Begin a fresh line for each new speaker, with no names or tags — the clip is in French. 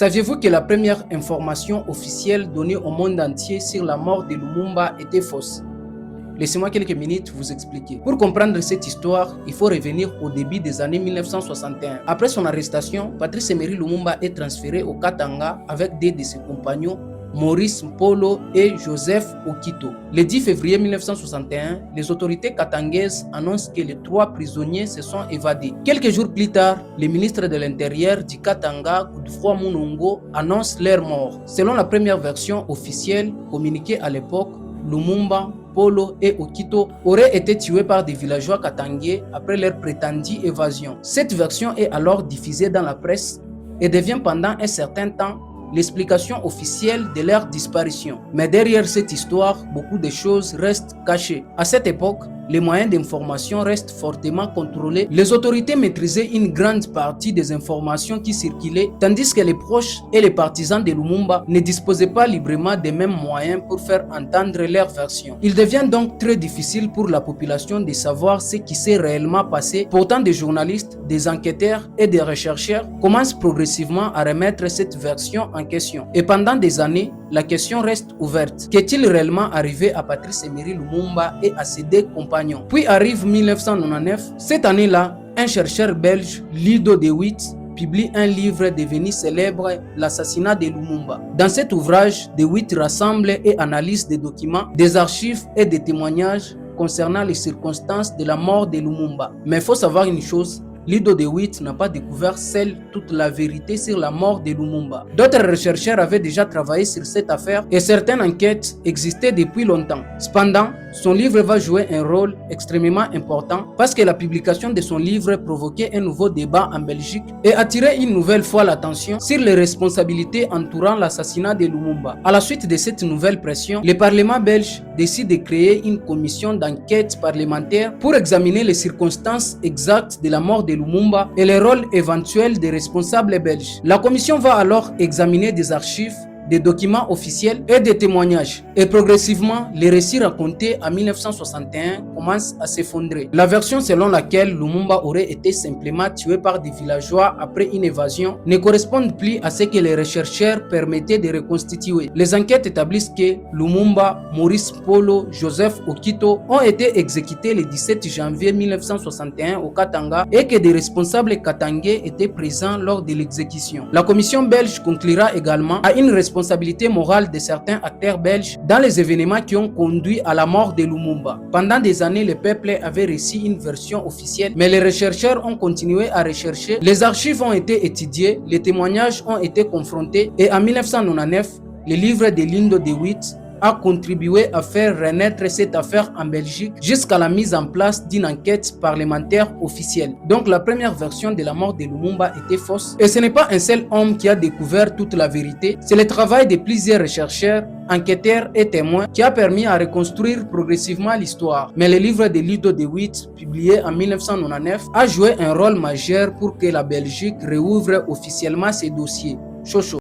Saviez-vous que la première information officielle donnée au monde entier sur la mort de Lumumba était fausse? Laissez-moi quelques minutes vous expliquer. Pour comprendre cette histoire, il faut revenir au début des années 1961. Après son arrestation, Patrice Emery Lumumba est transféré au Katanga avec deux de ses compagnons, Maurice Mpolo et Joseph Okito. Le 10 février 1961, les autorités katangaises annoncent que les 3 prisonniers se sont évadés. Quelques jours plus tard, le ministre de l'Intérieur du Katanga, Godefroid Munongo, annonce leur mort. Selon la première version officielle communiquée à l'époque, Lumumba, Mpolo et Okito auraient été tués par des villageois katangais après leur prétendue évasion. Cette version est alors diffusée dans la presse et devient pendant un certain temps l'explication officielle de leur disparition. Mais derrière cette histoire, beaucoup de choses restent cachées. À cette époque, les moyens d'information restent fortement contrôlés. Les autorités maîtrisaient une grande partie des informations qui circulaient, tandis que les proches et les partisans de Lumumba ne disposaient pas librement des mêmes moyens pour faire entendre leur version. Il devient donc très difficile pour la population de savoir ce qui s'est réellement passé. Pourtant, des journalistes, des enquêteurs et des chercheurs commencent progressivement à remettre cette version en question. Et pendant des années, la question reste ouverte. Qu'est-il réellement arrivé à Patrice Emery Lumumba et à ses deux compagnons? Puis arrive 1999. Cette année-là, un chercheur belge, Lido de Witt, publie un livre devenu célèbre, L'assassinat de Lumumba. Dans cet ouvrage, de Witt rassemble et analyse des documents, des archives et des témoignages concernant les circonstances de la mort de Lumumba. Mais il faut savoir une chose, Lido de Witt n'a pas découvert seul toute la vérité sur la mort de Lumumba. D'autres chercheurs avaient déjà travaillé sur cette affaire et certaines enquêtes existaient depuis longtemps. Cependant, son livre va jouer un rôle extrêmement important parce que la publication de son livre provoquait un nouveau débat en Belgique et attirait une nouvelle fois l'attention sur les responsabilités entourant l'assassinat de Lumumba. À la suite de cette nouvelle pression, le Parlement belge décide de créer une commission d'enquête parlementaire pour examiner les circonstances exactes de la mort de Lumumba et les rôles éventuels des responsables belges. La commission va alors examiner des archives, des documents officiels et des témoignages. Et progressivement, les récits racontés en 1961 commencent à s'effondrer. La version selon laquelle Lumumba aurait été simplement tué par des villageois après une évasion ne correspond plus à ce que les chercheurs permettaient de reconstituer. Les enquêtes établissent que Lumumba, Maurice Mpolo, Joseph Okito ont été exécutés le 17 janvier 1961 au Katanga et que des responsables katangais étaient présents lors de l'exécution. La commission belge conclura également à une responsabilité morale de certains acteurs belges dans les événements qui ont conduit à la mort de Lumumba. Pendant des années, le peuple avait reçu une version officielle, mais les chercheurs ont continué à rechercher. Les archives ont été étudiées, les témoignages ont été confrontés et en 1999, le livre de Lido de Witt a contribué à faire renaître cette affaire en Belgique jusqu'à la mise en place d'une enquête parlementaire officielle. Donc la première version de la mort de Lumumba était fausse et ce n'est pas un seul homme qui a découvert toute la vérité, c'est le travail de plusieurs chercheurs, enquêteurs et témoins qui a permis à reconstruire progressivement l'histoire. Mais le livre de Lido de Witt, publié en 1999, a joué un rôle majeur pour que la Belgique réouvre officiellement ses dossiers. Chocho.